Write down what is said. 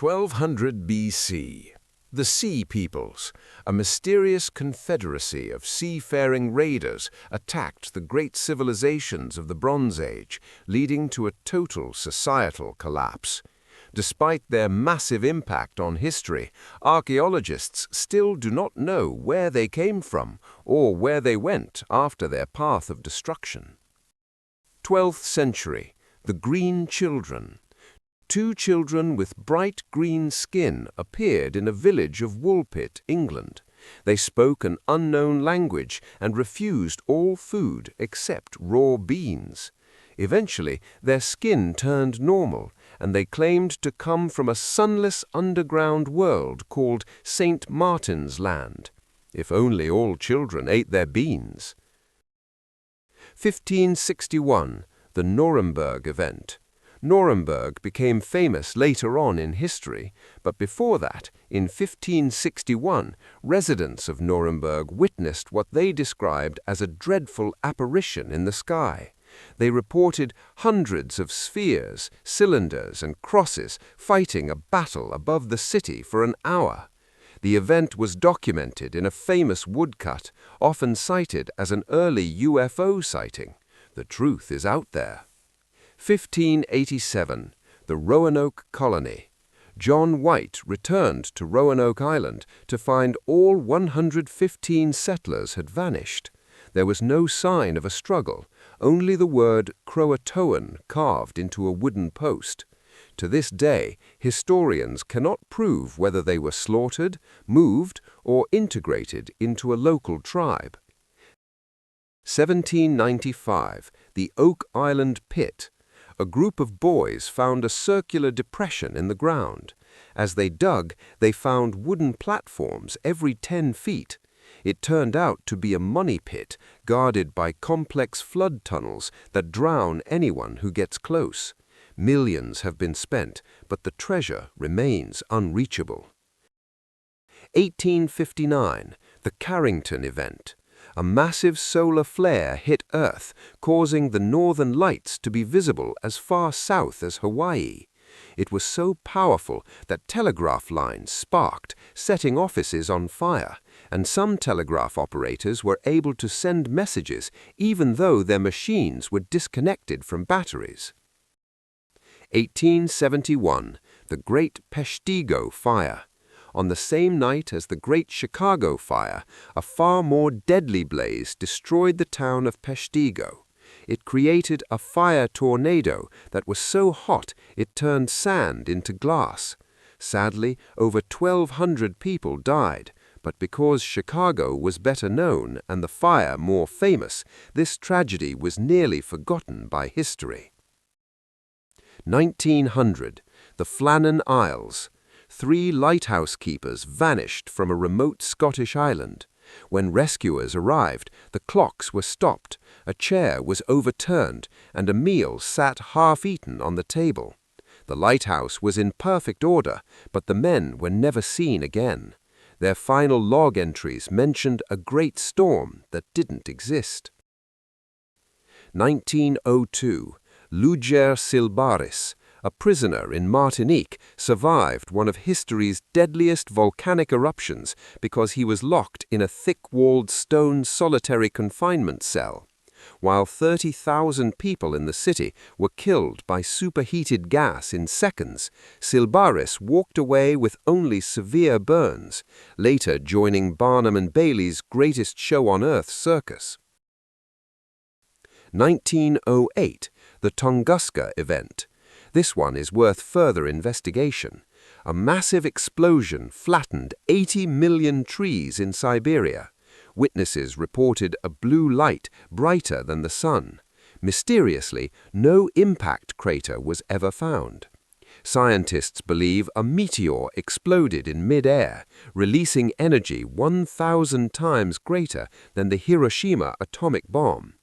1200 BC. The Sea Peoples, a mysterious confederacy of seafaring raiders, attacked the great civilizations of the Bronze Age, leading to a total societal collapse. Despite their massive impact on history, archaeologists still do not know where they came from or where they went after their path of destruction. 12th century, the Green Children. Two children with bright green skin appeared in a village of Woolpit, England. They spoke an unknown language and refused all food except raw beans. Eventually, their skin turned normal, and they claimed to come from a sunless underground world called St. Martin's Land. If only all children ate their beans. 1561, the Nuremberg event. Nuremberg became famous later on in history, but before that, in 1561, residents of Nuremberg witnessed what they described as a dreadful apparition in the sky. They reported hundreds of spheres, cylinders, and crosses fighting a battle above the city for an hour. The event was documented in a famous woodcut, often cited as an early UFO sighting. The truth is out there. 1587, the Roanoke Colony. John White returned to Roanoke Island to find all 115 settlers had vanished. There was no sign of a struggle, only the word Croatoan carved into a wooden post. To this day, historians cannot prove whether they were slaughtered, moved, or integrated into a local tribe. 1795, the Oak Island Pit. A group of boys found a circular depression in the ground. As they dug, they found wooden platforms every 10 feet. It turned out to be a money pit guarded by complex flood tunnels that drown anyone who gets close. Millions have been spent, but the treasure remains unreachable. 1859, the Carrington event. A massive solar flare hit Earth, causing the northern lights to be visible as far south as Hawaii. It was so powerful that telegraph lines sparked, setting offices on fire, and some telegraph operators were able to send messages even though their machines were disconnected from batteries. 1871, the Great Peshtigo Fire. On the same night as the Great Chicago Fire, a far more deadly blaze destroyed the town of Peshtigo. It created a fire tornado that was so hot it turned sand into glass. Sadly, over 1,200 people died, but because Chicago was better known and the fire more famous, this tragedy was nearly forgotten by history. 1900, the Flannan Isles. 3 lighthouse keepers vanished from a remote Scottish island. When rescuers arrived, the clocks were stopped, a chair was overturned, and a meal sat half-eaten on the table. The lighthouse was in perfect order, but the men were never seen again. Their final log entries mentioned a great storm that didn't exist. 1902, Luger Silbaris. A prisoner in Martinique survived one of history's deadliest volcanic eruptions because he was locked in a thick-walled stone solitary confinement cell. While 30,000 people in the city were killed by superheated gas in seconds, Silbaris walked away with only severe burns, later joining Barnum and Bailey's Greatest Show on Earth circus. 1908, the Tunguska event. This one is worth further investigation. A massive explosion flattened 80 million trees in Siberia. Witnesses reported a blue light brighter than the sun. Mysteriously, no impact crater was ever found. Scientists believe a meteor exploded in mid-air, releasing energy 1,000 times greater than the Hiroshima atomic bomb.